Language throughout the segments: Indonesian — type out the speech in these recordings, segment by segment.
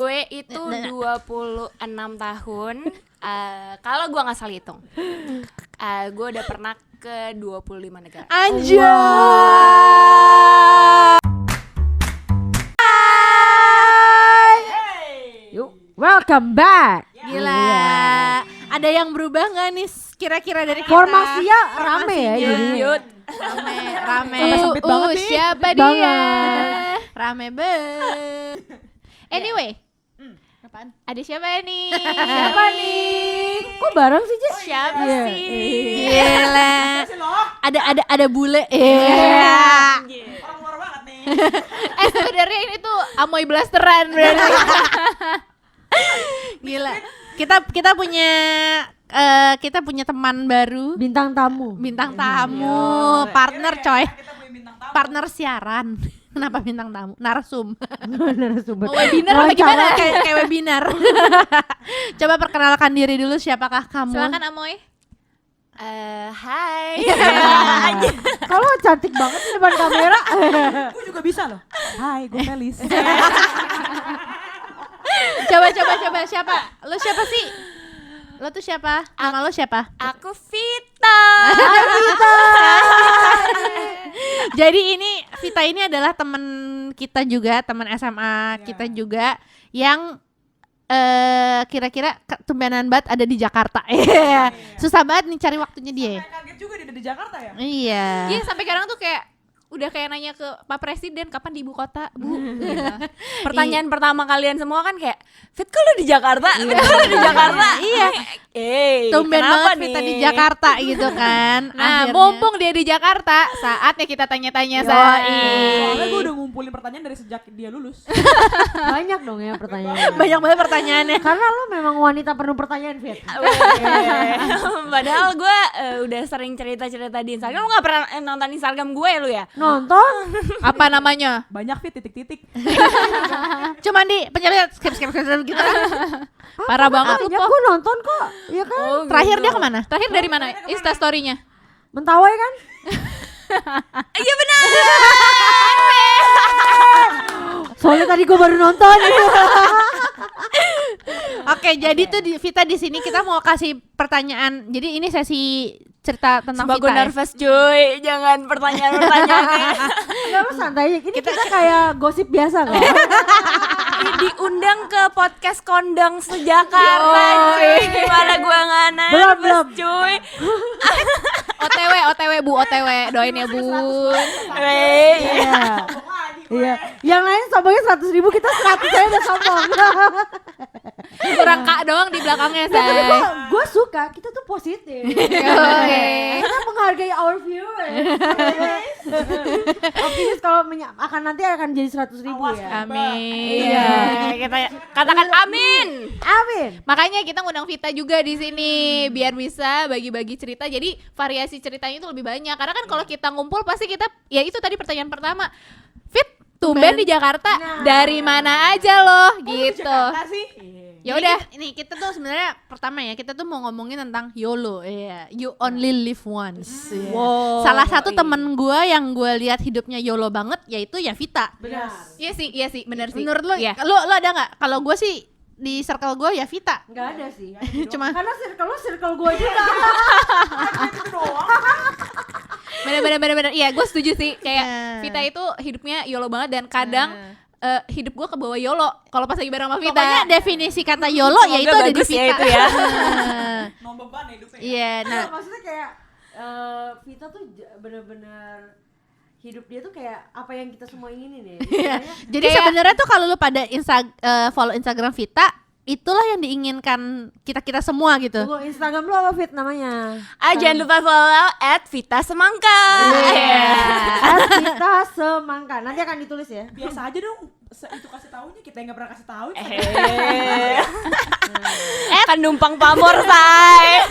Gue itu 26 tahun. Kalau gue nggak salah hitung, gue udah pernah ke 25 negara. Anjay. Yuk, welcome back. Gila. Iya. Ada yang berubah nggak nih kira-kira dari kita? Formasinya rame ya Formasinya. jadinya. Yud. Rame. Sempit banget nih. Siapa Sempit dia? banget. Rame banget. Anyway, apaan? Ada siapa nih? Siapa nih? Kok bareng sih, Jess? Siapa Iya. sih? Gila. Ada bule. Orang luar banget nih. Sebenarnya ini tuh Amoy Blasteran berarti. Gila. Kita punya teman baru, Bintang tamu. bintang tamu, partner coy. Kita punya bintang tamu. Partner siaran. Kenapa bintang tamu? Narsum. Narasumber. Oh, webinar apa Wawancara. gimana? Kayak webinar. Coba perkenalkan diri dulu, siapakah kamu? Silakan Amoy. Hai. Kalau cantik banget di depan kamera. Gue juga bisa loh. Hai, gue Melis. Coba siapa? Lo siapa sih? Lo tuh siapa? Nama lo siapa? Aku Vita. Jadi ini Vita ini adalah teman kita juga, teman SMA kita juga yang kira-kira tumbenan banget ada di Jakarta. Susah banget nih cari waktunya dia. Kayak kaget juga dia ada di Jakarta ya. Iya. Iya, sampai kadang tuh kayak udah kayak nanya ke Pak Presiden kapan di ibu kota, Bu. Gitu. Pertanyaan pertama kalian semua kan kayak, Fit, kok lu di Jakarta? Fit, kok lu di Jakarta? Iya. Tumben kenapa banget Vita di Jakarta gitu kan. Nah, Akhirnya. mumpung dia di Jakarta, saatnya kita tanya-tanya Soalnya gue udah ngumpulin pertanyaan dari sejak dia lulus. Banyak dong ya pertanyaannya. Banyak banget pertanyaannya. Karena lo memang wanita penuh pertanyaan, Fit. Padahal gue udah sering cerita-cerita di Instagram. Lu gak pernah nonton Instagram gue lu ya? Nonton? Apa namanya? Banyak Fit titik-titik. Cuman di pencet skip gitu kan. Parah banget lu Ya Po. gue nonton kok. Iya kan? Terakhir dia kemana? Terakhir dari mana? Insta story-nya? Mentawai kan? Iya benar. Soalnya tadi gue baru nonton. Oke, jadi tuh Vita di sini kita mau kasih pertanyaan. Jadi ini sesi cerita tentang Sumpah gue Vita. nervous cuy. Jangan pertanyaan-pertanyaannya. Enggak, lo santai. Ini kita kayak gosip biasa kan? Diundang ke podcast Kondang sejakarta cuy. Gimana gue gak nervous Belum. cuy. OTW Bu, OTW. Doain ya Bun. Iya. Iya. Yang lain sombongnya 100.000, kita 100 aja udah sombong. Kurang kak doang di belakangnya, Nah, tapi say. gue suka, kita tuh positif. Oke. Kita menghargai our viewers. Optimis kalau akan nanti akan jadi 100.000 ya. Amin. Iya, kita katakan amin. Amin. Makanya kita ngundang Vita juga di sini biar bisa bagi-bagi cerita. Jadi variasi ceritanya itu lebih banyak. Karena kan kalau kita ngumpul pasti kita ya itu tadi pertanyaan pertama. Fit, tumben di Jakarta. Dari mana aja loh gitu. Jakarta sih. Ya udah, ini kita tuh sebenarnya pertama ya, kita tuh mau ngomongin tentang YOLO, ya. You only live once. Iya. Wow. Salah satu temen gue yang gue lihat hidupnya YOLO banget yaitu ya Vita. Benar. Iya sih, bener sih. Menurut lo, Iya. lo ada nggak? Kalau gue sih di circle gue ya Vita. Enggak ada sih. Cuma Karena circle gue juga. Bener. Iya, gue setuju sih. Kayak Nah. Vita itu hidupnya YOLO banget dan kadang hidup gue ke bawah YOLO kalau pas lagi bareng sama Vita. pokoknya definisi kata YOLO ya itu Semoga ada di bagus ya Vita. itu ya. No beban hidupnya. Iya, nah. Maksudnya kayak Vita tuh bener-bener hidup dia tuh kayak apa yang kita semua inginin ya. Jadi sebenarnya tuh kalau lu pada follow Instagram Vita, itulah yang diinginkan kita semua gitu. Tunggu, Instagram lu apa, Fit, namanya? Jangan lupa follow @VitaSemangka. Vita Semangka. Nanti akan ditulis ya. Biasa aja dong. Itu kasih taunya kita yang nggak pernah kasih tahu. Kan numpang pamor, say.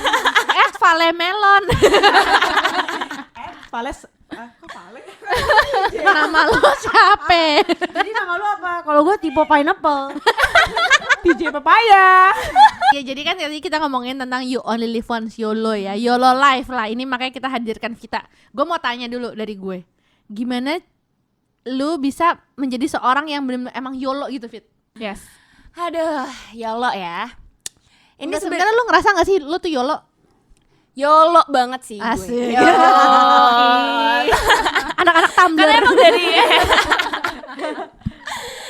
Valemelon. Vales. Kok Vales? Nama lu siapa? Jadi nama lu apa? Kalau gue tipe pineapple. TJ Papaya. Ya jadi kan tadi kita ngomongin tentang you only live once, YOLO ya, YOLO life lah. Ini makanya kita hadirkan Vita. Gue mau tanya dulu dari gue, gimana lu bisa menjadi seorang yang benar-benar emang YOLO gitu, Fit? Yes. Aduh, YOLO ya. Ini Ini sebenarnya sebenarnya lu ngerasa gak sih lu tuh YOLO? YOLO banget sih Asik. gue. YOLO. Anak-anak Tumblr. Karena emang dari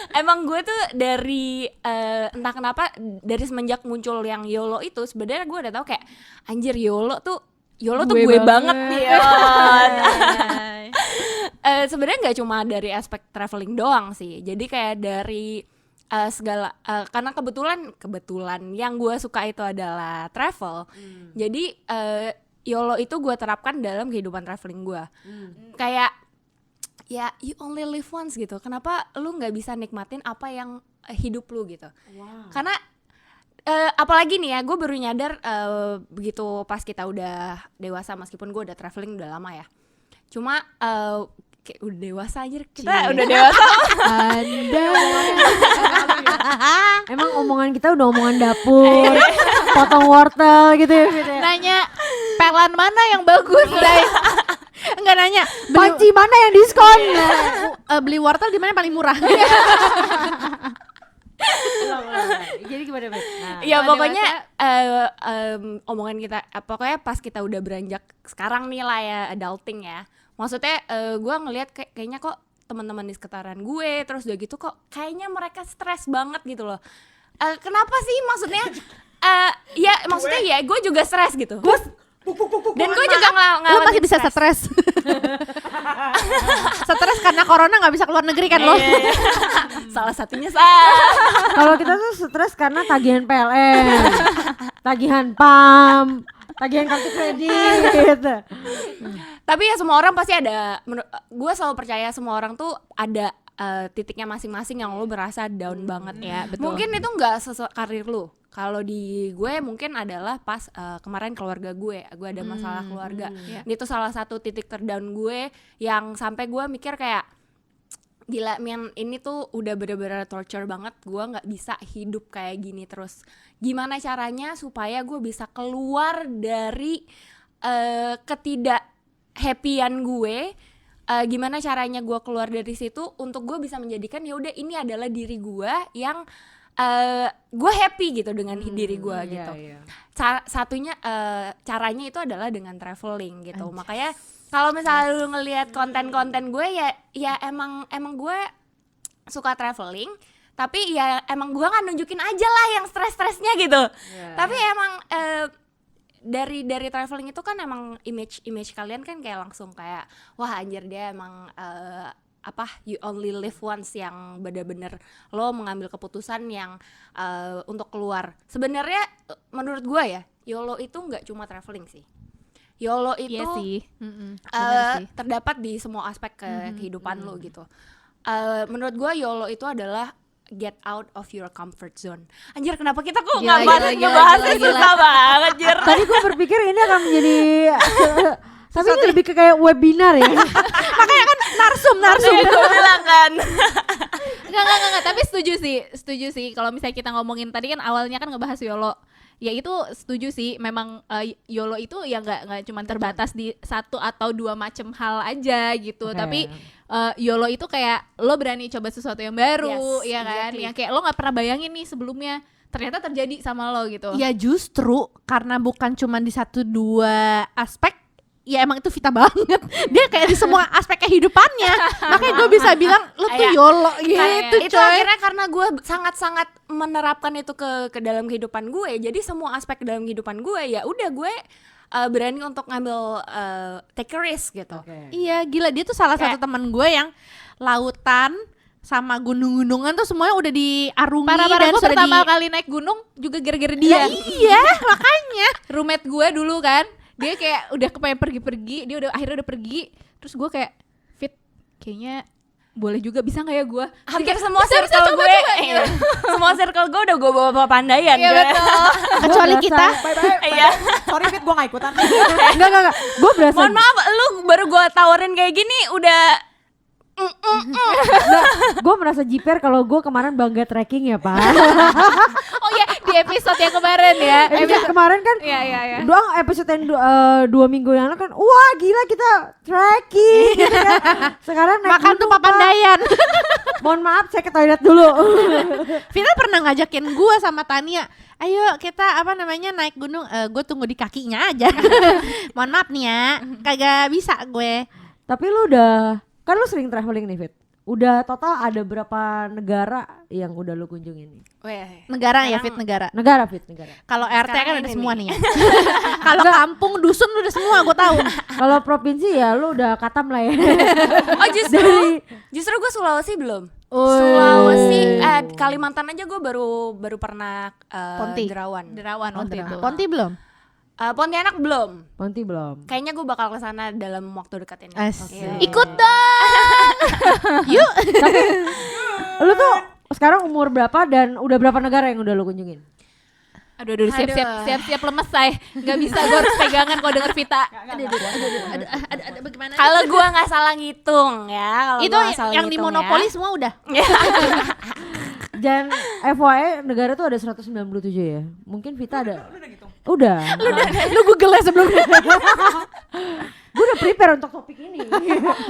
emang gue tuh dari entah kenapa dari semenjak muncul yang YOLO itu sebenarnya gue udah tahu kayak anjir YOLO tuh gue banget nih. Sebenarnya nggak cuma dari aspek traveling doang sih. Jadi kayak dari segala karena kebetulan yang gue suka itu adalah travel. Jadi YOLO itu gue terapkan dalam kehidupan traveling gue. Kayak ya you only live once gitu. Kenapa lu nggak bisa nikmatin apa yang hidup lu gitu? Karena apalagi nih ya, gue baru nyadar begitu pas kita udah dewasa, meskipun gue udah traveling udah lama ya. Cuma kayak udah dewasa aja kita udah dewasa. Emang omongan kita udah omongan dapur, potong wortel gitu ya Fit ya. Nanya pelan mana yang bagus, Day? Enggak nanya Panci mana yang diskon? beli wortel di mana yang paling murah. Jadi gimana Fit? Nah, Ya Kalau pokoknya omongan kita pokoknya pas kita udah beranjak sekarang nih lah ya, adulting ya. Maksudnya gue ngelihat kayaknya kok teman-teman di sekitaran gue terus udah gitu kok kayaknya mereka stres banget gitu loh. Kenapa sih maksudnya? Ya maksudnya ya gue juga stres gitu. Dan gue juga ngalamin Lu masih bisa stres. Stres karena corona nggak bisa keluar negeri kan lo? Salah satunya kalau kita tuh stres karena tagihan PLN, tagihan PAM, tagihan kartu kredit. Tapi ya semua orang pasti ada. Gue selalu percaya semua orang tuh ada titiknya masing-masing yang lo berasa down banget ya. Betul. Mungkin itu nggak sesuai karir lo. Kalau di gue mungkin adalah pas kemarin keluarga gue ada masalah keluarga. Itu salah satu titik terdown gue yang sampai gue mikir kayak gila men, ini tuh udah bener-bener torture banget. Gue nggak bisa hidup kayak gini terus. Gimana caranya supaya gue bisa keluar dari ketidak happyan gue? Gimana caranya gue keluar dari situ untuk gue bisa menjadikan ya udah ini adalah diri gue yang gue happy gitu dengan diri gue gitu. Satunya caranya itu adalah dengan traveling gitu. Makanya kalau misalnya lu ngelihat konten-konten gue ya emang gue suka traveling, tapi ya emang gue kan nunjukin aja lah yang stres-stresnya gitu. Tapi emang dari traveling itu kan emang image kalian kan kayak langsung kayak wah anjir dia emang you only live once, yang bener-bener lo mengambil keputusan yang untuk keluar. Sebenarnya menurut gue ya YOLO itu nggak cuma traveling sih. YOLO itu Iya sih. terdapat di semua aspek kehidupan lo gitu. Menurut gue YOLO itu adalah get out of your comfort zone. Anjir kenapa kita kok Gila, ngebahasnya gila. susah banget Jir. Tadi gue berpikir ini akan menjadi tapi ini lebih ke kayak webinar ya. Makanya kan narsum. Gue bilang kan. Enggak, tapi setuju sih kalau misalnya kita ngomongin tadi kan awalnya kan ngebahas YOLO. Ya itu setuju sih, memang YOLO itu ya nggak cuma terbatas di satu atau dua macam hal aja gitu. Tapi YOLO itu kayak lo berani coba sesuatu yang baru, Yes, ya kan? exactly. Yang kayak lo nggak pernah bayangin nih sebelumnya ternyata terjadi sama lo gitu. Ya justru karena bukan cuma di satu dua aspek, ya emang itu Vita banget. Dia kayak di semua aspek kehidupannya. Makanya gue bisa bilang lo tuh Kayak- YOLO Kayak gitu itu coy. akhirnya karena gue sangat-sangat menerapkan itu ke dalam kehidupan gue. Jadi semua aspek dalam kehidupan gue ya udah gue berani untuk ngambil take a risk gitu. Iya gila, dia tuh salah satu teman gue yang lautan sama gunung-gunungan tuh semuanya udah diarungi Parah-parah dan gue sudah pertama kali naik gunung juga gara-gara dia. Iya makanya. Roommate gue dulu kan, dia kayak udah kepengen pergi-pergi, dia udah akhirnya udah pergi, terus gue kayak Fit, kayaknya boleh juga, bisa nggak ya gue? Hampir semua circle gue, semua circle gue udah gue bawa pandaian. Iya betul. Kecuali kita. Iya. Sorry Fit, gue gak ikutan. Enggak. Gue berasa Mohon maaf, lu baru gue tawarin kayak gini udah Gue merasa jiper kalau gue kemarin bangga trekking ya Pak. Oh ya, di episode yang kemarin ya. Episode kemarin kan Iya. doang episode yang 2 minggu yang lalu kan wah gila kita trekking gitu kan. Sekarang naik Makan tuh gunung, Pak. Papandayan. Mohon maaf saya ke toilet dulu. Vina pernah ngajakin gue sama Tania, ayo kita naik gunung, gue tunggu di kakinya aja. Mohon maaf nih ya, kagak bisa gue. Tapi lu kan lu sering traveling nih Fit. Udah total ada berapa negara yang udah lu kunjungin nih? Weh. Negara ya, Sekarang- Fit, negara. Negara Fit, negara. Kalau RT Sekarang kan udah ini semua nih. nih ya. Kalau kampung, dusun udah semua gue tahu. Kalau provinsi ya lu udah katam lah ya. Oh justru gue Sulawesi belum. Sulawesi, Kalimantan aja gue baru pernah Ponti. Derawan. Derawan waktu itu. Ponti belum? Pontianak belum. Ponti belum. Kayaknya gue bakal kesana dalam waktu dekat ini. Asik. Iya. Ikut dong. Yuk. Lu tuh sekarang umur berapa dan udah berapa negara yang udah lu kunjungin? Aduh, siap-siap lemes saya. Nggak bisa, gue harus pegangan kalau denger Vita. Ada bagaimana? Kalau gue nggak salah ngitung ya. Kalau Itu gua nggak salah yang di ngitung monopoli ya. semua udah. Dan FYI negara tuh ada 197 ya. Mungkin Vita ada. Lu udah gitu. Udah. Lu Google ya sebelumnya. Gue udah prepare untuk topik ini.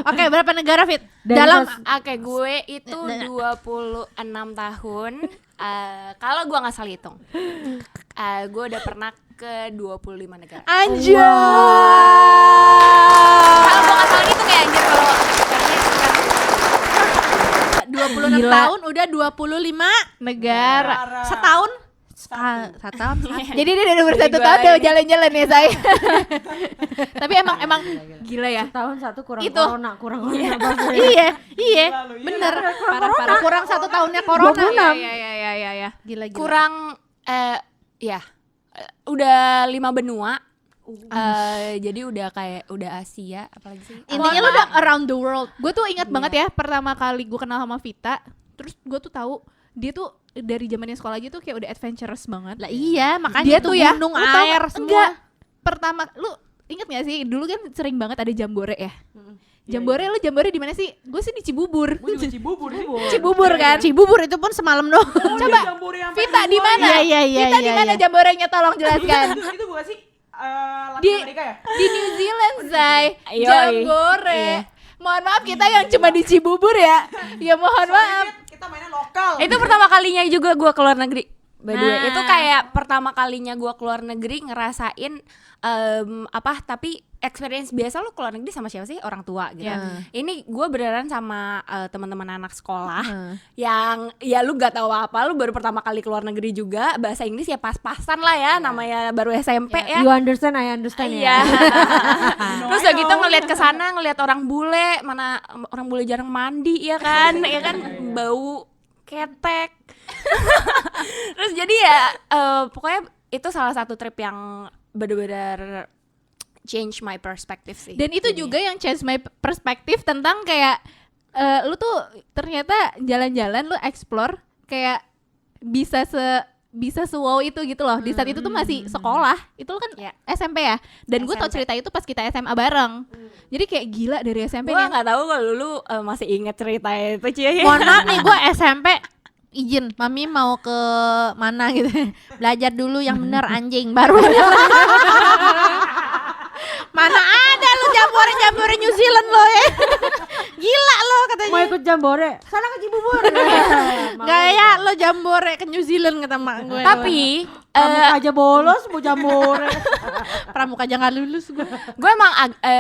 Oke, berapa negara, Fit? Dan Dalam Oke, gue itu 26 tahun. Kalau gue nggak salah hitung, gue udah pernah ke 25 negara. Anjay. Kalau gue nggak salah hitung ya anjir kalau kayaknya 26 Gila. tahun udah 25 negara. Setahun? Setahun. Jadi dia udah Dari bersatu gua tahun udah ini. jalan-jalan ya saya. Tapi emang gila ya. Tahun satu kurang Itu. corona, kurang corona. Iya, Lalu, iya. bener. Parah-parah. Kurang 1 tahunnya corona. 26. Iya. Gila. kurang udah 5 benua. Jadi udah Asia, apalagi sih? Intinya lu udah around the world. Gue tuh ingat banget ya pertama kali gue kenal sama Vita. Terus gue tuh tahu dia tuh dari zamannya sekolah aja tuh kayak udah adventurous banget. Lah iya, makanya Dia itu tuh ya, gunung lu tau air nggak? semua. Enggak. Pertama lu inget gak sih dulu kan sering banget ada jambore ya. Jambore lu jambore di mana sih? Gue sih di Cibubur. Gue juga Cibubur sih. Cibubur kan. Cibubur itu pun semalam doang. Coba, Vita di mana? Iya. Vita di mana jamborenya tolong jelaskan. Itu bukan sih Di- Latin Amerika ya? Di New Zealand, Zai. Yoi. Jambore. Mohon maaf kita yang cuma di Cibubur ya. Ya mohon maaf. Kita mainnya lokal. Itu pertama kalinya juga gue keluar negeri. By the way, Nah. itu kayak pertama kalinya gue keluar negeri ngerasain tapi experience biasa lu keluar negeri sama siapa sih? Orang tua gitu. Ya. Ini gue beneran sama teman-teman anak sekolah yang ya lu gak tahu apa, lu baru pertama kali keluar negeri juga, bahasa Inggris ya pas-pasan lah ya, namanya baru SMP ya. You understand, I understand Iya. ya. Terus udah gitu ngeliat ke sana, ngeliat orang bule, mana orang bule jarang mandi ya kan, ya kan bau ketek. Terus jadi ya pokoknya itu salah satu trip yang bener-bener change my perspective sih. Dan itu juga yang change my perspektif tentang kayak lu tuh ternyata jalan-jalan lu explore kayak bisa wow itu gitu loh. Di saat itu tuh masih sekolah. Itu kan Ya. SMP ya. Dan gue tau SMP. cerita itu pas kita SMA bareng. Jadi kayak gila dari SMP gue nih. nggak tahu kalau lu masih inget cerita itu Cie. Mohon maaf nih, gue SMP izin, mami mau ke mana gitu. Belajar dulu yang bener anjing baru. Mana ada lu jambore New Zealand lo ya. Gila lo katanya. Mau ikut jambore, sana ke Cibubur. Gaya lo jambore ke New Zealand kata mak gue. Tapi Kamu aja bolos mau jambore. pramuka jangan lulus gue. gue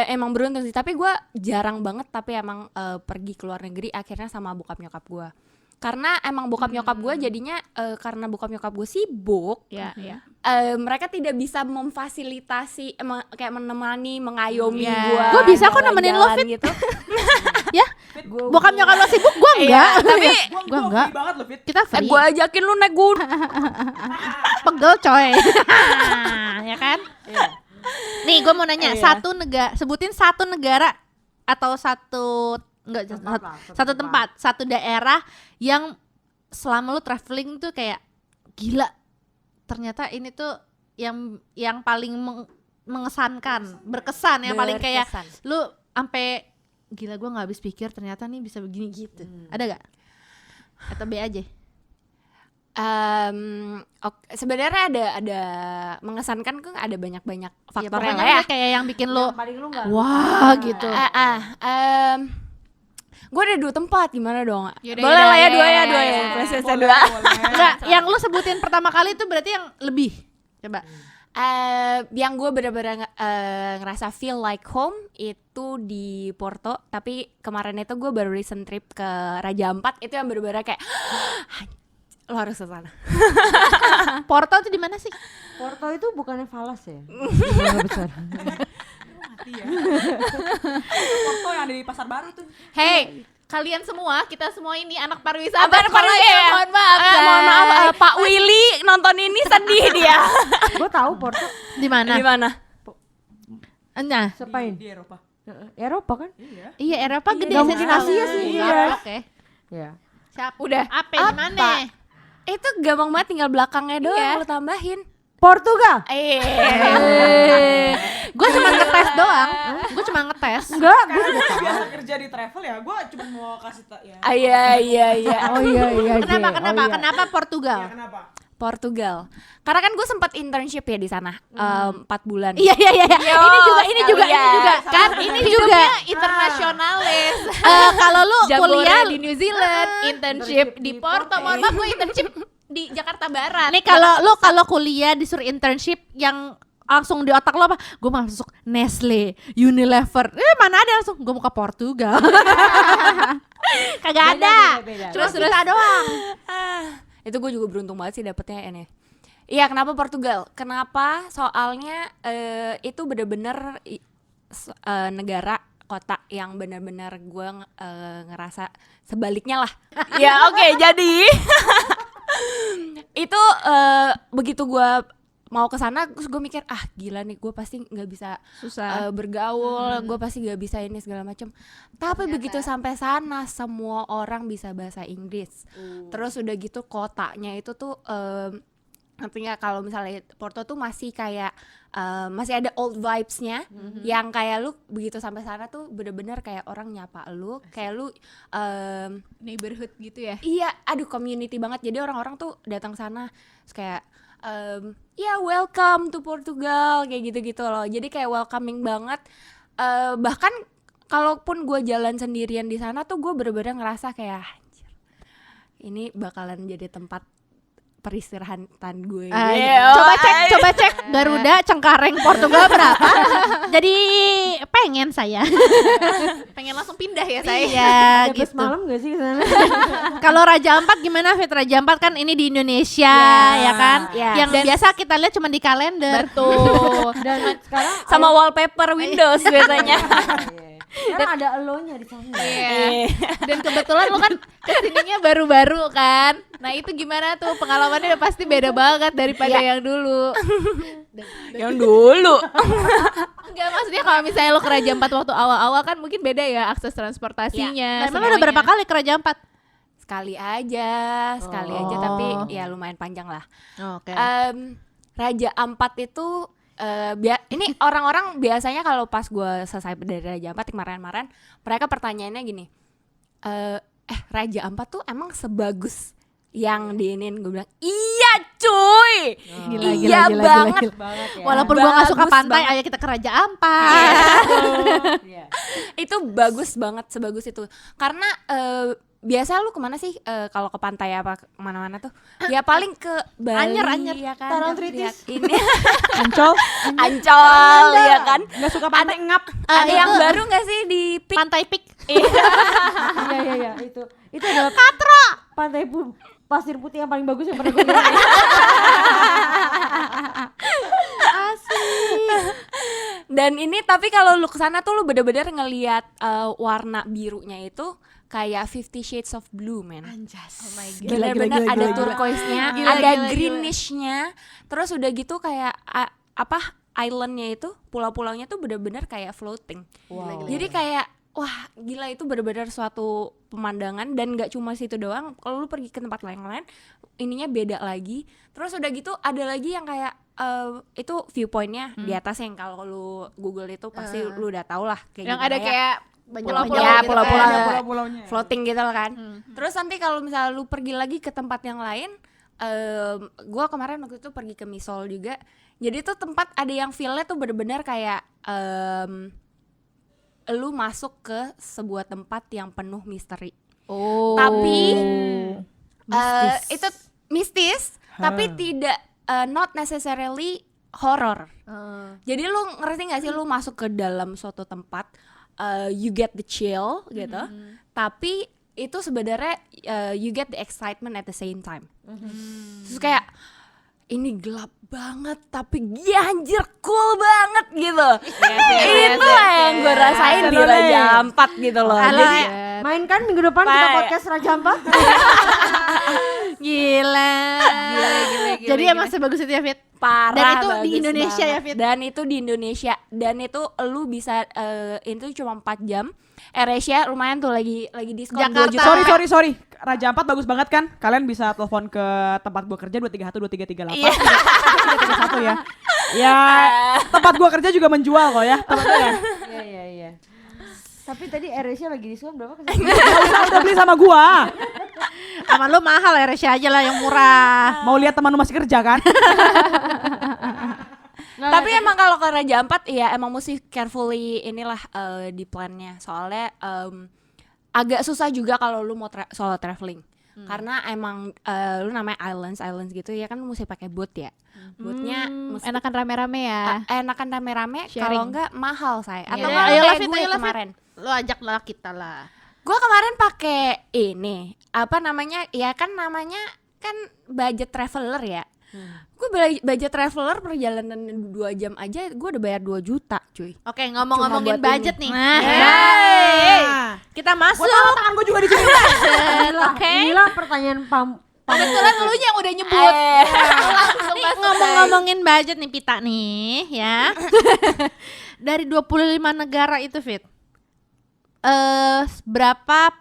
emang beruntung sih, tapi gue jarang banget tapi emang pergi ke luar negeri akhirnya sama bokap nyokap gue. Karena emang bokap nyokap gue jadinya karena bokap nyokap gue sibuk, Ya, ya. mereka tidak bisa memfasilitasi kayak menemani, mengayomi Iya. gue. Gua bisa kok nemenin lo, Fit. gitu. Ya, bokap nyokap lo sibuk, gue enggak. Tapi Gua enggak. Free banget loh, Fit. Kita free. gue ajakin lu naik gunung. Pegel coy. Ya kan? Nih gue mau nanya, sebutin satu negara atau satu tempat, satu daerah yang selama lu traveling tuh kayak gila. Ternyata ini tuh yang paling mengesankan, berkesan, yang paling kayak Berkesan. lu sampai gila gue nggak habis pikir ternyata nih bisa begini gitu. Ada gak? Atau B aja? Sebenarnya ada mengesankan kan, ada banyak faktor Pokoknya yang ya. kayak yang bikin lo Paling lu nggak. wah gitu. Gue ada 2 tempat, gimana dong? Yaudah, Boleh lah ya, yaudah, 2 ya, ya, 2 ya. ya, plus Boleh, 2. boleh. Enggak, yang lu sebutin pertama kali itu berarti yang lebih. Coba. Yang gue bener-bener ngerasa feel like home itu di Porto. Tapi kemarin itu gue baru recent trip ke Raja Ampat. Itu yang bener-bener kayak lo harus ke sana. Porto itu di mana sih? Porto itu bukannya falas ya? Nggak besar. Mati ya. Porto yang ada di Pasar Baru tuh. Hey, kalian semua, kita semua ini anak pariwisata. Anak pariwisata. Mohon maaf. Mohon maaf, guys. Pak Willy nonton ini sedih dia. Gue tahu Porto Di mana? Di mana? Nah, Spain. Di Eropa. Eropa kan? Iya. iya Eropa gede. Nggak sih mungkin tahu. Asia sih, Iya. iya. Oke. Ya. Siap. Udah. Apa di mana? Itu gampang banget, tinggal belakangnya doang lo tambahin. Portugal. Gue cuma ngetes doang. Gue cuma ngetes. Enggak, gue Karena juga gue tahu. biasa kerja di travel ya, gue cuma mau kasih tak ya. Iya. Oh iya. Kenapa? J. Kenapa? Oh, iya. Kenapa Portugal? Ya kenapa? Portugal. Karena kan gue sempat internship ya di sana 4 bulan. Iya. Ini juga sekalian. Kan ini juga. hidupnya internasionalis. Kalau lu kuliah Jambore di New Zealand, internship di Porto. Mohon maaf, gue internship di Jakarta Barat. nih kalau kuliah disuruh internship yang langsung di otak lo apa? Gue masuk Nestle, Unilever. Mana ada langsung gue mau ke Portugal. Kagak ada. Beda. Terus kita doang. Itu gue juga beruntung banget sih dapetnya ini. Iya, kenapa Portugal? Kenapa? Soalnya itu bener-bener negara kota yang benar-benar gue ngerasa sebaliknya lah. Ya oke, jadi itu begitu gue mau ke sana, terus gue mikir gila nih, gue pasti nggak bisa Susah. bergaul, gue pasti nggak bisa ini segala macam. Tapi begitu sampai sana, semua orang bisa bahasa Inggris. Terus udah gitu kotanya itu tuh artinya kalau misalnya Porto tuh masih kayak masih ada old vibes-nya, yang kayak lu begitu sampai sana tuh bener-bener kayak orang nyapa lu, kayak lu Neighborhood gitu ya. iya, aduh community banget. Jadi orang-orang tuh datang sana terus kayak welcome to Portugal kayak gitu-gitu loh. Jadi kayak welcoming banget. Bahkan kalaupun gue jalan sendirian di sana tuh gue bener-bener ngerasa kayak anjir, ini bakalan jadi tempat peristirahatan gue. Coba cek Garuda Cengkareng Portugal berapa? Jadi pengen saya. Pengen langsung pindah ya saya. Iya Ada bus gitu. malam gak sih kesana? Kalau Raja Ampat gimana Fit? Raja Ampat kan ini di Indonesia ya kan? Ya. Yang biasa kita lihat cuma di kalender. Betul. Dan sekarang Sama wallpaper Windows biasanya. sekarang ada elonya di sana. Iya. Dan kebetulan lo kan kesininya baru-baru kan. Nah itu gimana tuh pengalamannya pasti beda banget daripada yang dulu. Yang dulu. Enggak, maksudnya kalau misalnya lo ke Raja Ampat waktu awal-awal kan mungkin beda ya akses transportasinya. Nah, emang lu udah berapa kali ke Raja Ampat? Sekali aja tapi ya lumayan panjang lah. Oke. Raja Ampat itu ini orang-orang biasanya kalau pas gue selesai dari Raja Ampat kemarin-kemarin, mereka pertanyaannya gini, Raja Ampat tuh emang sebagus yang diinin? Gue bilang iya cuy, iya banget. Banget ya. Walaupun gua nggak suka Bagus pantai, banget. ayo kita ke Raja Ampat. Iya. Itu bagus banget, sebagus itu. Karena biasa lu kemana sih kalau ke pantai apa kemana-mana tuh? Ya paling ke Bali, Anyer. ya kan. Tarantritis. Lihat ini Ancol. Ancol, ya kan. Gak suka pantai ngap. Ada yang baru nggak sih di Pik? Pantai Pik. Iya itu adalah Katro. Pantai pasir putih yang paling bagus yang pernah gue lihat. Dan ini tapi kalau lu kesana tuh lu bener-bener ngelihat warna birunya itu kayak 50 Shades of Blue, man. Anjas. Oh my Bener-bener ada turquoise-nya, Gila, ada gila. greenish-nya. Terus udah gitu kayak island-nya itu, pulau-pulaunya tuh bener-bener kayak floating. Wow. Jadi kayak wah gila, itu bener-bener suatu pemandangan. Dan gak cuma situ doang, kalau lu pergi ke tempat lain-lain ininya beda lagi. Terus udah gitu ada lagi yang kayak itu viewpointnya di atas, yang kalau lu Google itu pasti lu udah tau lah kayak Yang gimana ada ya. kayak Pulau-pulau ya, gitu pulau-pulau kan. Ada pulau-pulaunya. floating gitu loh kan. Terus nanti kalau misalnya lu pergi lagi ke tempat yang lain, gue kemarin waktu itu pergi ke Misol juga. Jadi tuh tempat ada yang feel-nya tuh bener-bener kayak lu masuk ke sebuah tempat yang penuh misteri. Oh. Tapi itu mistis, tapi tidak not necessarily horror. Jadi lu ngerti nggak sih, lu masuk ke dalam suatu tempat, you get the chill gitu, tapi itu sebenarnya you get the excitement at the same time. Terus kayak ini gelap banget tapi anjir cool banget gitu. Itu lah yang gue rasain di Raja Ampat gitu loh. Jadi Mainkan minggu depan kita podcast Raja Ampat. Gila. Jadi emang sebagus itu ya, Fit? parah, Dan itu di bagus Indonesia banget. ya, Fit? Dan itu di Indonesia, dan itu lu bisa itu cuma 4 jam. AirAsia lumayan tuh lagi diskon 2 juta. Sorry. Raja Ampat bagus banget kan? Kalian bisa telepon ke tempat gua kerja 231 2338. Iya. 331 ya. Ya, tempat gua kerja juga menjual kok ya. Teman-teman. Iya. Tapi tadi AirAsia lagi diskon berapa? Enggak usah udah beli sama gua. Aman lu mahal ya, Resya aja lah yang murah. Mau lihat teman lu masih kerja kan? Tapi emang kalau ke Raja Ampat ya emang mesti carefully inilah di plannya. Soalnya agak susah juga kalau lu mau solo traveling. Karena emang lu namanya islands gitu ya kan, lu mesti pakai boat ya. Boatnya Enakan rame-rame ya. enakan rame-rame, Sharing. kalau enggak mahal saya. Atau Iya. kalau Ayolah, kayak Fit, gue ayolah, Fit. kemarin. Lu ajak lah kita lah. Gue kemarin pakai ini apa namanya, ya kan namanya kan budget traveler ya. Gue budget traveler perjalanan 2 jam aja gue udah bayar 2 juta cuy. Oke, ngomong-ngomongin Cuma buat budget ini. nih. Nah. Hey, kita masuk. Gua taruh tangan gua juga di sini. Oke. Inilah pertanyaan Kebetulan lu yang udah nyebut. Langsung Nih, masuk. ngomong-ngomongin budget nih Pita nih ya. Dari 25 negara itu, Fit. Berapa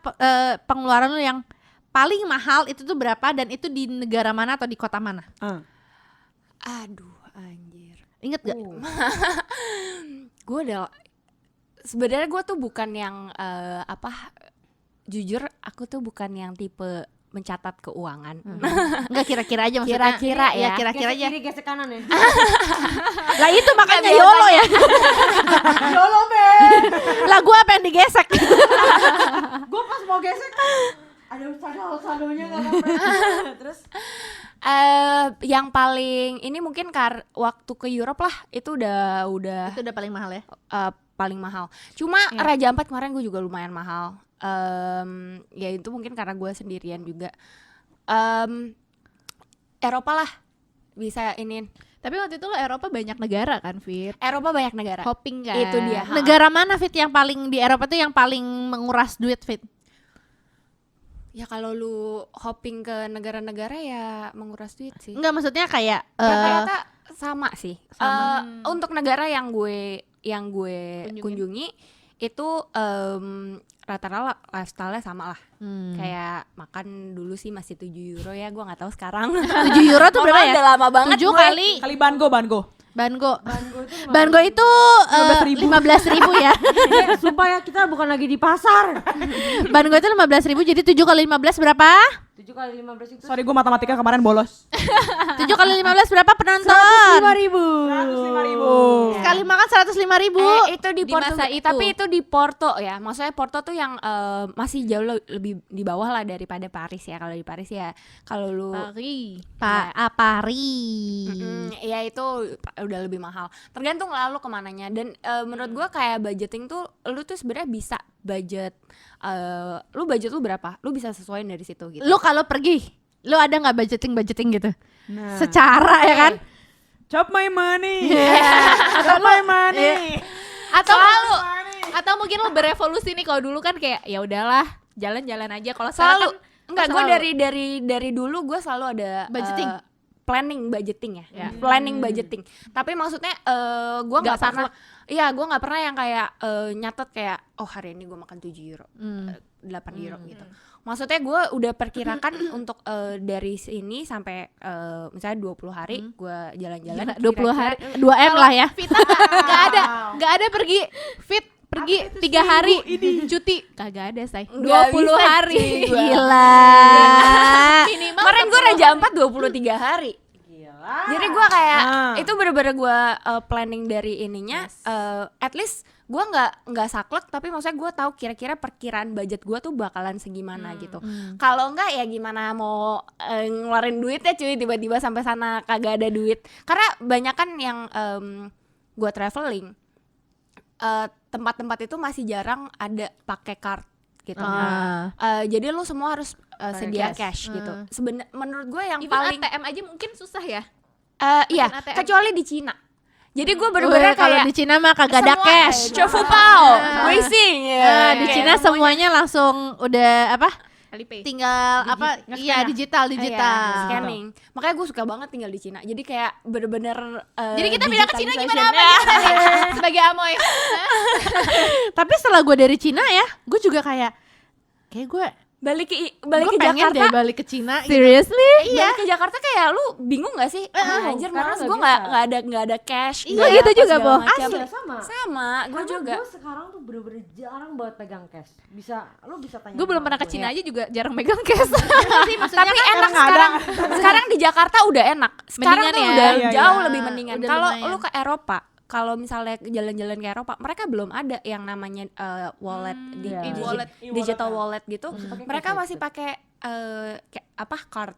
pengeluaran lu yang paling mahal itu tuh berapa, dan itu di negara mana atau di kota mana? Aduh anjir. Ingat gak? Gue udah sebenarnya gue tuh bukan yang jujur aku tuh bukan yang tipe mencatat keuangan. Enggak, kira-kira aja maksudnya. Kira-kira ya. Iya, kira-kira aja. Kiri gesek kanan ya. Lah itu makanya YOLO ya. YOLO be. Lah gua apa yang digesek? Gue pas mau gesek ada saldonya nggak apa-apa. Terus Yang paling ini mungkin waktu ke Europe lah, itu udah Itu udah paling mahal ya. paling mahal. Cuma Raja Ampat kemarin gue juga lumayan mahal. Ya itu mungkin karena gue sendirian juga. Eropa lah bisa inin. Tapi waktu itu lo Eropa banyak negara kan, Fit? Eropa banyak negara. Hopping kan. Itu dia. Negara mana, Fit, yang paling di Eropa tuh yang paling menguras duit, Fit? Ya kalau lu hopping ke negara-negara ya menguras duit sih. Enggak, maksudnya kayak Rata-rata sama sih. Untuk negara yang gue kunjungi itu rata-rata lifestyle-nya sama lah. Kayak makan dulu sih masih 7 euro ya, gue nggak tahu sekarang. 7 euro tuh berapa ya? Udah lama banget 7 gue. kali Kali Bango. Bango itu 15.000 ya. sumpah ya, kita bukan lagi di pasar. Bango itu 15.000, jadi 7 kali 15 berapa? 7 kali 15 itu Sorry, gue matematika kemarin bolos. 7 kali 15 berapa penonton? 105.000. Sekali makan 105.000. Itu di Di Porto, masa itu. tapi itu di Porto ya. Maksudnya Porto tuh yang masih jauh lebih di bawah lah daripada Paris ya. Kalau di Paris ya, kalau lu Paris. Paris. ya itu udah lebih mahal. Tergantung lah lu kemananya. Dan menurut gua kayak budgeting tuh, lu tuh sebenarnya bisa budget. Budget lu berapa? Lu bisa sesuaiin dari situ gitu. Lu kalau pergi, lu ada nggak budgeting gitu? Nah, Secara ya kan? chop my money. Chop my money. Atau mungkin lo berevolusi nih. Kalau dulu kan kayak ya udahlah jalan-jalan aja. Kalau Selalu sekarang kan enggak, gue selalu. dari dulu gue selalu ada Budgeting. Planning budgeting ya. Ya. Planning budgeting. Tapi maksudnya gue nggak Nggak pernah. Iya, gue nggak pernah yang kayak nyatet kayak hari ini gue makan 7 euro, 8 euro gitu. Maksudnya gue udah perkirakan untuk dari sini sampai misalnya 20 hari gue jalan-jalan. Gila, 20 hari. 2M lah ya. Vita nggak ada pergi Fit pergi 3 hari cuti kagak ada say. 20 Nggak bisa, hari. cuy, gua. Gila. Minimal Kemarin gue Raja Ampat 23 hari. Gila. Jadi gue kayak Ah. itu bener-bener gue planning dari ininya. At least gue nggak saklek, tapi maksudnya gue tahu kira-kira perkiraan budget gue tuh bakalan segimana gitu. Kalau enggak ya gimana mau ngeluarin duitnya cuy, tiba-tiba sampai sana kagak ada duit. Karena banyak kan yang gue traveling, tempat-tempat itu masih jarang ada pakai card gitu. Jadi lu semua harus sedia cash gitu. Menurut gue yang Even paling ATM aja mungkin susah ya. iya, ATM. kecuali di Cina. Jadi gue Kalau bener-bener kayak di Cina mah kagak ada semua cash. Cofu pao, racing Di Cina semuanya langsung udah apa? Alipay. Tinggal apa? Iya, digital. scanning. Makanya gue suka banget tinggal di Cina. Jadi kayak bener-bener Jadi kita pindah ke Cina gimana sebagai Amoy? Tapi setelah gue dari Cina ya, gue juga kayak gue balik gue ke pengen Jakarta. deh balik ke Cina. Gitu. Seriously? Balik ke Jakarta kayak lu bingung gak sih? Anjir, karena malas nggak gue bisa. nggak ada cash. Iya, nggak ada gitu apa juga, segala Bo. macam. Iya, sama. Gue juga. Gue sekarang tuh bener-bener jarang banget pegang cash. Lu bisa tanya. Gue belum sama pernah ke gue. Cina aja juga jarang megang cash. Tapi enak sekarang. Sekarang di Jakarta udah enak. Sekarang Mendingan tuh ya. udah Iya, jauh iya. lebih mendingan. Udah Kalau lumayan. lu ke Eropa, kalau misalnya jalan-jalan ke Eropa, mereka belum ada yang namanya wallet iya. E-wallet. digital wallet gitu. pakai Mereka cash masih gitu. pakai kayak apa card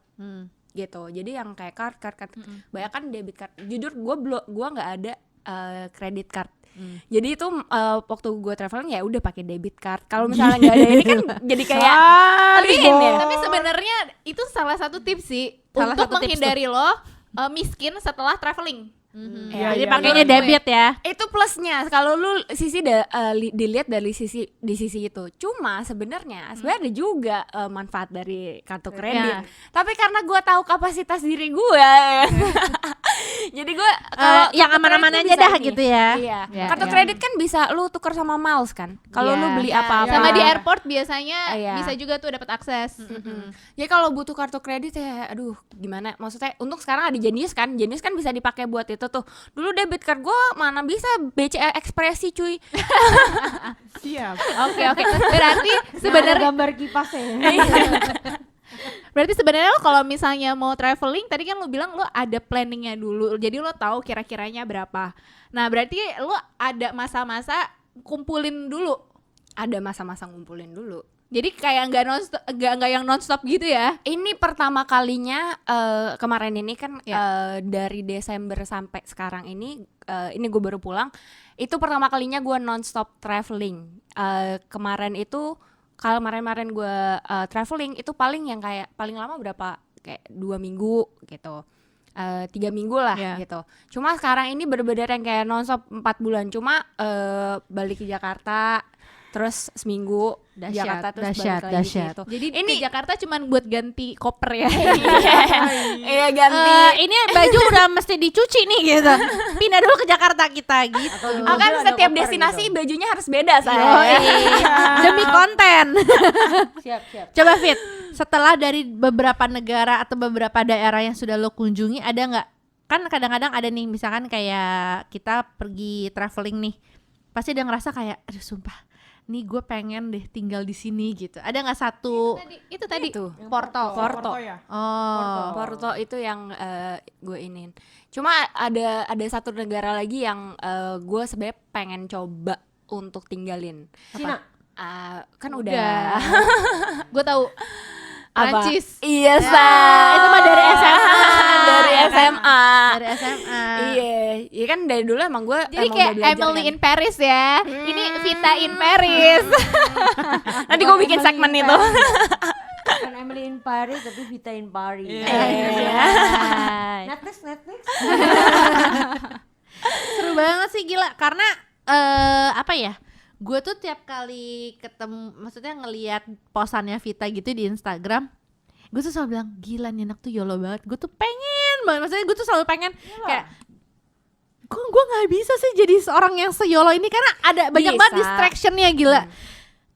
gitu. Jadi yang kayak card. Banyak kan debit card. Jujur gue nggak ada credit card. Jadi itu waktu gue traveling ya udah pakai debit card. Kalau misalnya nggak ada ini kan jadi kayak tapi ini ya. tapi sebenarnya itu salah satu tips sih Salah untuk satu tips menghindari lo miskin setelah traveling. Ya, Jadi iya, pakainya iya. debit ya. itu plusnya kalau lu dilihat dari sisi itu. Cuma sebenarnya ada juga manfaat dari kartu kredit. Tapi karena gue tahu kapasitas diri gue, jadi gue Yang aman-aman aja dah gitu ya. Iya. Ya, Kartu ya. kredit kan bisa lu tukar sama miles kan. Kalau Iya. lu beli apa-apa. Sama di airport biasanya Iya. bisa juga tuh dapat akses. Jadi kalau butuh kartu kredit ya aduh gimana, maksudnya untuk sekarang ada Genius kan bisa dipakai buat itu tuh. Dulu debit card gue mana bisa BCA Ekspresi cuy. Siap. Oke. Berarti Ada sebenarnya gambar kipasnya. berarti sebenarnya lo kalau misalnya mau traveling tadi kan lo bilang lo ada planningnya dulu. Jadi lo tahu kira-kiranya berapa. Nah, berarti lo ada masa-masa kumpulin dulu. Ada masa-masa ngumpulin dulu. Jadi kayak nggak yang nonstop gitu ya. Ini pertama kalinya kemarin ini kan dari Desember sampai sekarang ini gue baru pulang. Itu pertama kalinya gue non-stop traveling. Kemarin itu kalau kemarin gue traveling itu paling yang kayak paling lama berapa, kayak 2 minggu gitu, 3 minggu lah gitu. Cuma sekarang ini bener-bener yang kayak non-stop 4 bulan. Cuma balik ke Jakarta terus seminggu Jakarta terus balik lagi gitu. Jadi Ini ke Jakarta cuman buat ganti koper ya. iya ganti. Ini baju udah mesti dicuci nih gitu. Pindah dulu ke Jakarta kita gitu. Akan ada setiap koper destinasi gitu. bajunya harus beda Oh, saya. Demi konten. Siap. Coba Fit, setelah dari beberapa negara atau beberapa daerah yang sudah lo kunjungi, ada nggak? Kan kadang-kadang ada nih, misalkan kayak kita pergi traveling nih, pasti dia ngerasa kayak, aduh sumpah, nih gue pengen deh tinggal di sini gitu. Ada nggak satu? Itu tadi. Itu Porto. Porto. ya. Oh. Porto itu yang gue inin. Cuma ada satu negara lagi yang gue sebenarnya pengen coba untuk tinggalin. Cina. Kan udah. Gue tahu. Apa? Prancis. Iya, itu mah dari SMA. Dari SMA. Dari SMA. Iya kan dari dulu emang gue Jadi kayak Emily in Paris ya. Ini Vita in Paris. Nanti gue bikin segmen itu. Bukan Emily in Paris tapi Vita in Paris. Hai. Netflix. Seru banget sih, gila. Karena apa ya, gue tuh tiap kali ketemu, maksudnya ngelihat posannya Vita gitu di Instagram, gue tuh selalu bilang gila nih anak tuh YOLO banget. Gue tuh pengen banget, maksudnya gue tuh selalu pengen kayak gue nggak bisa sih jadi seorang yang se-YOLO ini, karena ada banyak banget Bisa. distractionnya, gila.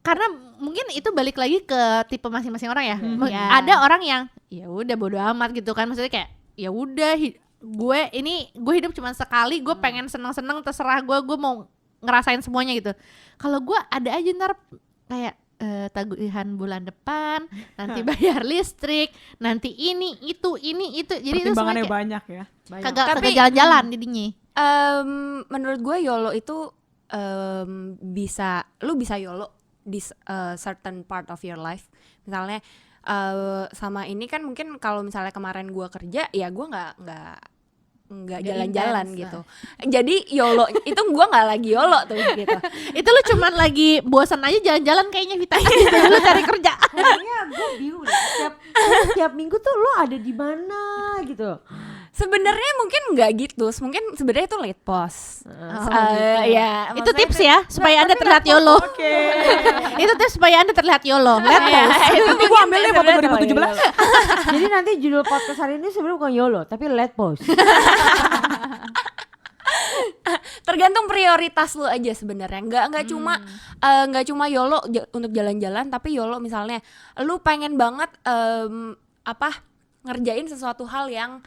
Karena mungkin itu balik lagi ke tipe masing-masing orang ya. Ya. Ada orang yang ya udah bodo amat gitu kan, maksudnya kayak ya udah gue hidup cuma sekali, gue pengen seneng-seneng terserah gue mau ngerasain semuanya gitu. Kalau gue ada aja ntar kayak tagihan bulan depan, nanti bayar listrik, nanti ini itu, jadi itu semua Pertimbangannya kayak banyak ya. kagak jalan-jalan jadinya. Menurut gue YOLO itu lu bisa YOLO di certain part of your life. Misalnya sama ini kan mungkin kalau misalnya kemarin gue kerja, ya gue nggak jalan-jalan gitu. Jadi YOLO itu gue nggak lagi YOLO tuh gitu. Itu lu cuman lagi bosan aja jalan-jalan kayaknya Vita. Gitu, lu cari kerja. Kayaknya gue bingung deh. Tiap minggu tuh lo ada di mana gitu. Sebenarnya mungkin nggak gitu, mungkin sebenarnya itu late post. Ya, Itu maksudnya tips ya supaya Anda terlihat YOLO. Oke. Itu tips supaya Anda terlihat YOLO. Let post. Itu gue ambil nih foto 2017. Jadi nanti judul podcast hari ini sebenarnya bukan YOLO tapi let post. Tergantung prioritas lu aja sebenarnya. Nggak cuma YOLO untuk jalan-jalan, tapi YOLO misalnya lu pengen banget ngerjain sesuatu hal yang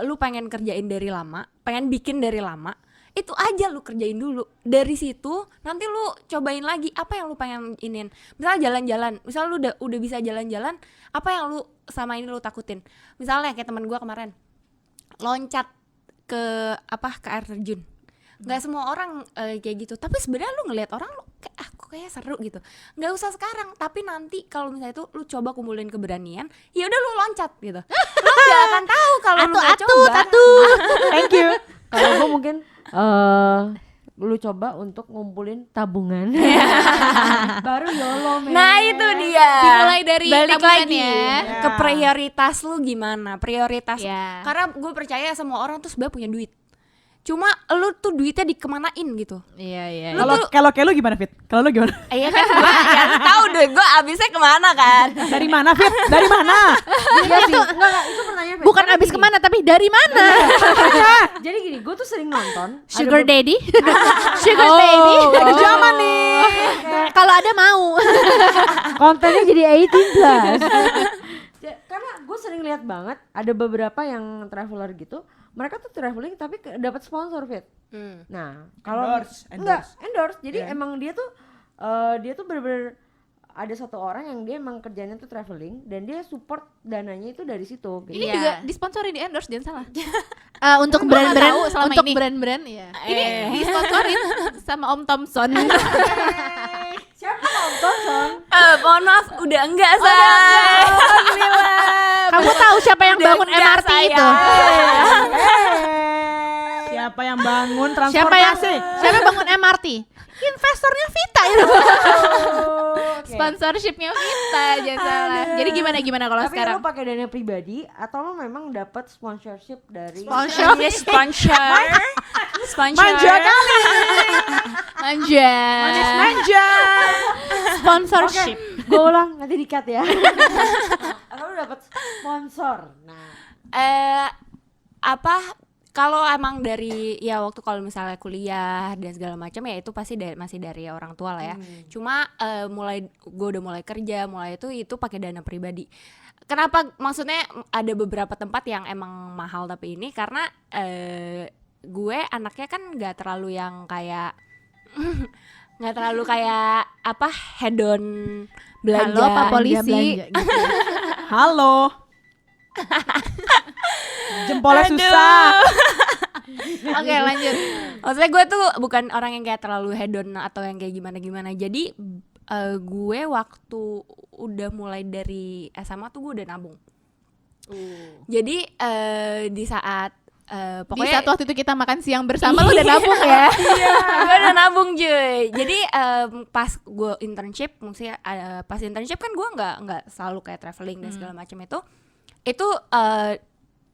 lu pengen kerjain dari lama, pengen bikin dari lama, itu aja lu kerjain dulu. Dari situ nanti lu cobain lagi apa yang lu pengen inin. Misalnya jalan-jalan, misalnya lu udah bisa jalan-jalan, apa yang lu sama ini lu takutin. Misalnya kayak teman gua kemarin loncat ke air terjun. Nggak semua orang kayak gitu, tapi sebenarnya lu ngelihat orang lu kayak kayaknya seru gitu. Nggak usah sekarang, tapi nanti kalau misalnya itu lu coba kumpulin keberanian, ya udah lu loncat gitu. Lu nggak akan tahu kalau lu nggak coba. Thank you. Kalau gue mungkin lu coba untuk ngumpulin tabungan. Baru YOLO men. Nah itu dia. Dimulai dari balik tabungan lagi ya. ke prioritas lu gimana? Prioritas. Ya. Karena gue percaya semua orang tuh sebenarnya punya duit. Cuma lu tuh duitnya dikemanain gitu. Iya. Kalau kayak lu gimana Fit? Kalau lu gimana? Iya kan gue ya tahu deh gue abisnya kemana kan. Dari mana Fit? Dari mana? Iya sih. Enggak, itu pertanyaan. Bukan abis kemana tapi dari mana? Jadi gini, gue tuh sering nonton Sugar daddy, sugar baby. Lagi zaman nih. Kalau ada mau. kontennya jadi 18 plus. Karena gue sering lihat banget ada beberapa yang traveler gitu, mereka tuh traveling tapi dapat sponsor Fit. Nah, kalau endorse. Jadi emang dia tuh bener-bener ada satu orang yang dia emang kerjanya tuh traveling dan dia support dananya itu dari situ gitu. Ini juga disponsori, di endorse, jangan salah. Untuk Gua nggak brand-brand tahu selama untuk ini. brand-brand ya. Ini disponsorin sama Om Thompson. Siapa Om Thompson? Mohon maaf udah enggak say. Kamu tahu siapa yang bangun Udah enggak, MRT itu? Siapa yang bangun Siapa yang transportasi? bangun MRT? Investornya Vita itu. Sponsorshipnya Vita, jangan salah. Jadi gimana kalau Tapi sekarang? lo pakai dana pribadi atau lo memang dapat sponsorship dari Sponsor. Yes, sponsor. Manja kali. Manja. Manja. Sponsorship. Gue ulang nanti di-cut ya. Atau lo dapat sponsor. Nah, kalau emang dari ya waktu kalau misalnya kuliah dan segala macam ya itu pasti masih dari orang tua lah ya. Cuma gue udah mulai kerja, itu pakai dana pribadi. Kenapa? Maksudnya ada beberapa tempat yang emang mahal tapi ini karena gue anaknya kan nggak terlalu yang kayak nggak terlalu kayak hedon belanja. Halo Pak Polisi. Halo. Jempolnya susah. Oke, lanjut. Maksudnya gue tuh bukan orang yang kayak terlalu hedon atau yang kayak gimana-gimana. Jadi gue waktu udah mulai dari SMA tuh gue udah nabung. Jadi di saat Di pokoknya saat waktu itu kita makan siang bersama lu udah nabung ya. gue udah nabung cuy. Jadi pas gue internship, maksudnya pas internship kan gue nggak selalu kayak traveling dan segala macam itu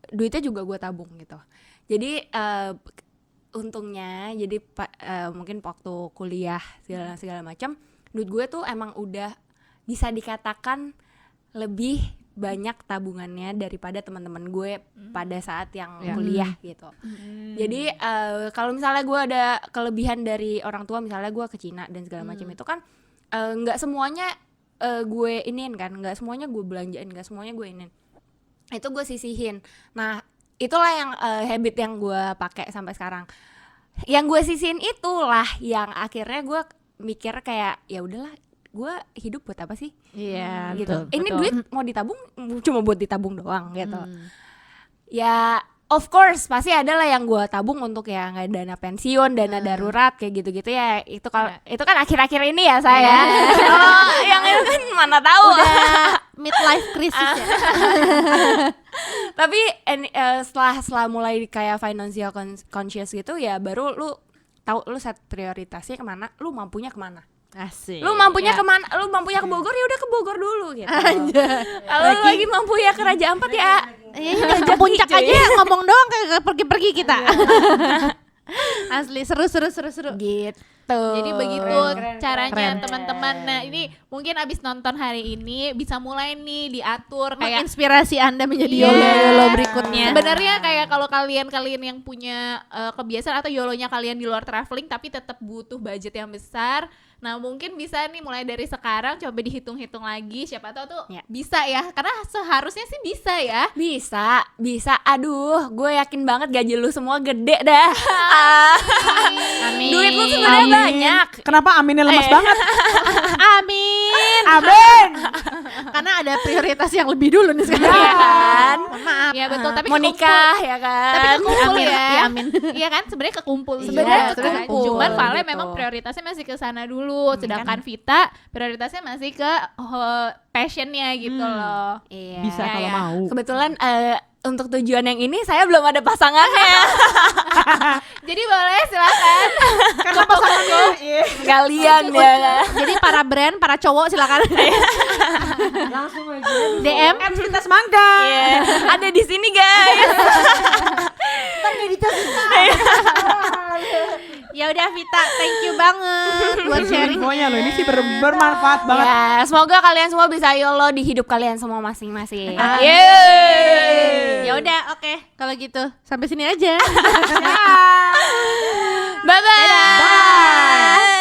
duitnya juga gue tabung gitu. Jadi untungnya jadi mungkin waktu kuliah segala macam duit gue tuh emang udah bisa dikatakan lebih banyak tabungannya daripada teman-teman gue pada saat yang kuliah gitu. Jadi kalau misalnya gue ada kelebihan dari orang tua, misalnya gue ke Cina dan segala macam itu kan nggak semuanya gue iniin kan, nggak semuanya gue belanjain, nggak semuanya gue iniin. Itu gue sisihin. Nah itulah yang habit yang gue pakai sampai sekarang. yang gue sisihin itulah yang akhirnya gue mikir kayak ya udahlah, gue hidup buat apa sih Iya, gitu. betul, Ini betul. duit mau ditabung cuma buat ditabung doang gitu. Ya of course pasti ada lah yang gue tabung untuk ya nggak dana pensiun, dana darurat kayak gitu-gitu ya. Itu kalau itu kan akhir-akhir ini ya saya. Kalau yang itu kan mana tahu. Midlife crisis ya. Tapi setelah mulai kayak financial conscious gitu ya baru lu tahu lu set prioritasnya kemana, lu mampunya kemana. Asik. Lu mampunya Ya. kemana? Lu mampunya ke Bogor ya udah ke Bogor dulu gitu. Kalau lu lagi mampu ya ke Raja Ampat ya. Iya, ke puncak aja ngomong doang kayak pergi-pergi kita. Asli seru. Gitu. Jadi begitu Keren. caranya teman-teman. Nah ini mungkin abis nonton hari ini bisa mulai nih diatur kayak Menginspirasi Anda menjadi Iya. YOLO berikutnya. sebenarnya kayak kalau kalian yang punya kebiasaan atau YOLO-nya kalian di luar traveling tapi tetap butuh budget yang besar. Nah mungkin bisa nih mulai dari sekarang coba dihitung-hitung lagi, siapa tahu tuh Ya. bisa ya, karena seharusnya sih bisa ya. Bisa. Aduh, gue yakin banget gaji lu semua gede dah. Amin. Duit lu sebenarnya banyak. Kenapa aminnya lemas banget? Amin. Amin. Karena ada prioritas yang lebih dulu nih sekarang. Iya kan? Maaf. Ya betul, tapi Mau nikah ya kan? Tapi kekumpul Amin. ya. Ya, amin. Iya kan sebenarnya kekumpul Sebenarnya sebenarnya kekumpul, Cuman Vale gitu. memang prioritasnya masih ke sana dulu, sedangkan Vita prioritasnya masih ke passionnya gitu loh. Iya. Bisa Ya, kalau ya. mau. Kebetulan untuk tujuan yang ini saya belum ada pasangannya. Jadi boleh silakan. Karena pasangannya Sekalian ya kan? Jadi para brand, para cowok silakan Langsung aja di DM. kita semangka. Iya. Ada di sini guys. Ya udah Vita, thank you banget buat sharing. Infonya lo ini sih bermanfaat banget. Ya, semoga kalian semua bisa YOLO di hidup kalian semua masing-masing. Amin. Yeay. Ya udah, oke. Kalau gitu sampai sini aja. Bye-bye. Bye.